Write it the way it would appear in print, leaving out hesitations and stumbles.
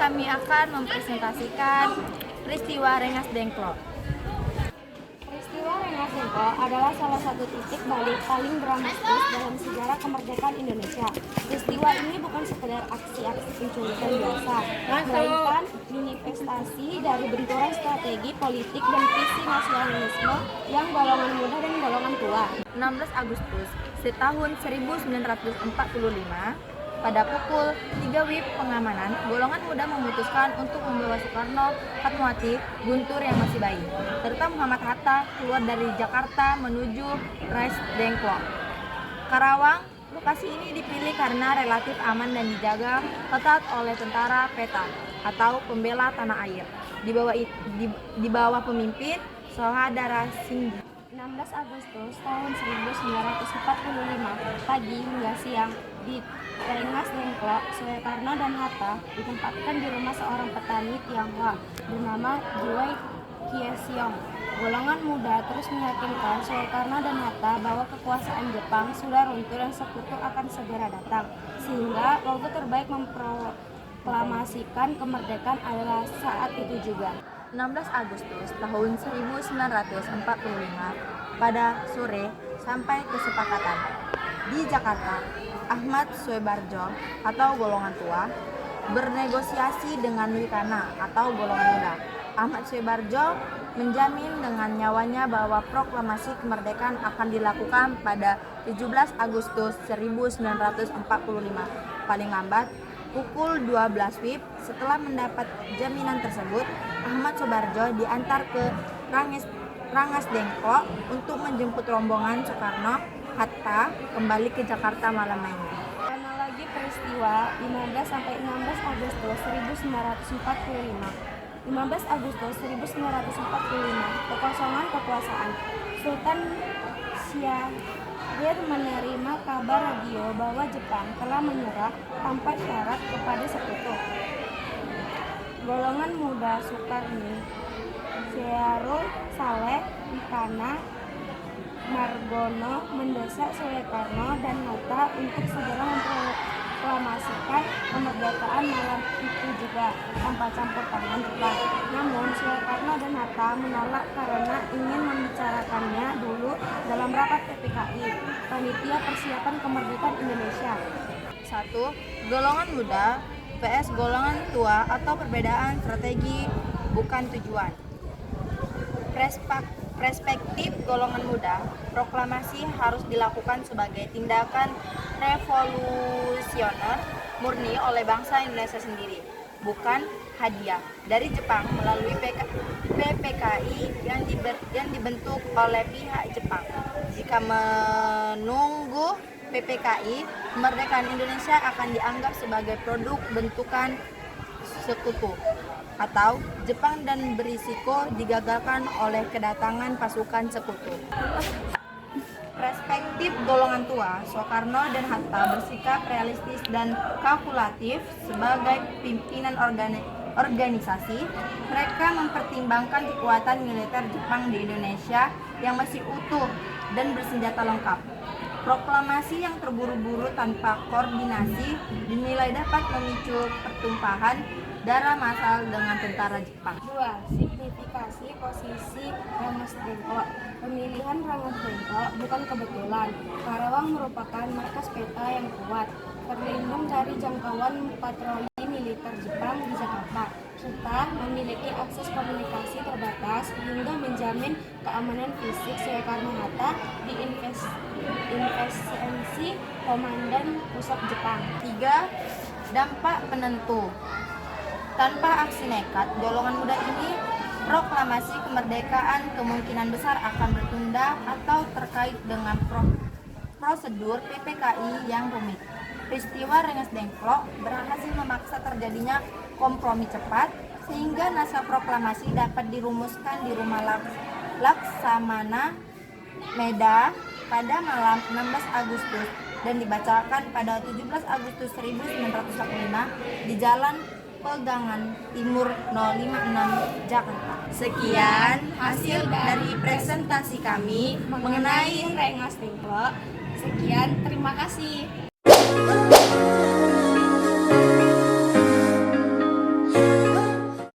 kami akan mempresentasikan peristiwa Rengas Dengklok. Peristiwa Rengas Dengklok adalah salah satu titik balik paling dramatis dalam sejarah kemerdekaan Indonesia. Peristiwa ini bukan sekedar aksi-aksi penculikan biasa, melainkan manifestasi dari benturan strategi politik dan visi nasionalisme yang golongan muda dan golongan tua. 16 Agustus tahun 1945, pada pukul 3 WIB pengamanan, golongan muda memutuskan untuk membawa Soekarno, Fatmawati, Guntur yang masih bayi, serta Muhammad Hatta keluar dari Jakarta menuju Rengas Dengklok. Karawang, lokasi ini dipilih karena relatif aman dan dijaga ketat oleh tentara PETA atau pembela tanah air di bawah pemimpin Soeharto Singgi. 16 Agustus tahun 1945 pagi hingga siang di Rengas Dengklok, Soekarno dan Hatta ditempatkan di rumah seorang petani Tionghoa bernama Jiwei Kiesiong. Golongan muda terus meyakinkan Soekarno dan Hatta bahwa kekuasaan Jepang sudah runtuh dan sekutu akan segera datang, sehingga waktu terbaik memproklamasikan kemerdekaan adalah saat itu juga. 16 Agustus tahun 1945, pada sore sampai kesepakatan. Di Jakarta, Ahmad Soebarjo atau golongan tua bernegosiasi dengan Wikana atau golongan muda. Ahmad Soebarjo menjamin dengan nyawanya bahwa proklamasi kemerdekaan akan dilakukan pada 17 Agustus 1945, paling lambat pukul 12 WIB. Setelah mendapat jaminan tersebut, Ahmad Soebarjo diantar ke Rengas Dengklok untuk menjemput rombongan Soekarno Hatta kembali ke Jakarta malam ini. Kronologi peristiwa 15-16 Agustus 1945. 15 Agustus 1945, kekosongan kekuasaan. Sultan Syahrir menerima kabar radio bahwa Jepang telah menyerah tanpa syarat kepada sekutu. Golongan muda Soekarno, Syarul Saleh, Wikana, Margono mendesak Soekarno dan Hatta untuk segera memproklamasikan kemerdekaan malam itu juga tanpa campur tangan Jepang. Namun Soekarno dan Hatta menolak karena ingin membicarakannya dulu dalam rapat PPKI, Panitia Persiapan Kemerdekaan Indonesia. 1. Golongan muda vs golongan tua atau perbedaan strategi bukan tujuan. Perspektif golongan muda, proklamasi harus dilakukan sebagai tindakan revolusioner murni oleh bangsa Indonesia sendiri, bukan hadiah dari Jepang melalui PPKI yang dibentuk oleh pihak Jepang. Jika menunggu PPKI, kemerdekaan Indonesia akan dianggap sebagai produk bentukan sekutu atau Jepang dan berisiko digagalkan oleh kedatangan pasukan sekutu. Perspektif golongan tua, Soekarno dan Hatta bersikap realistis dan kalkulatif sebagai pimpinan organisasi. Mereka mempertimbangkan kekuatan militer Jepang di Indonesia yang masih utuh dan bersenjata lengkap. Proklamasi yang terburu-buru tanpa koordinasi dinilai dapat memicu pertumpahan darah massal dengan tentara Jepang. 2. Signifikasi posisi Rengas Dengklok. Pemilihan Rengas Dengklok bukan kebetulan. Karawang merupakan markas peta yang kuat, terlindung dari jangkauan patroli militer Jepang di Jakarta, serta memiliki akses komunikasi terbatas hingga menjamin keamanan fisik Soekarno-Hatta di investasi Komandan Pusat Jepang. 3. Dampak penentu. Tanpa aksi nekat golongan muda ini, proklamasi kemerdekaan kemungkinan besar akan bertunda atau terkait dengan prosedur PPKI yang rumit. Peristiwa Rengas Dengklok berhasil memaksa terjadinya kompromi cepat sehingga naskah proklamasi dapat dirumuskan di rumah Laksamana Meda pada malam 16 Agustus dan dibacakan pada 17 Agustus 1945 di Jalan Pegangan Timur 056 Jakarta. Sekian hasil dari presentasi kami mengenai Rengas Dengklok. Sekian, terima kasih.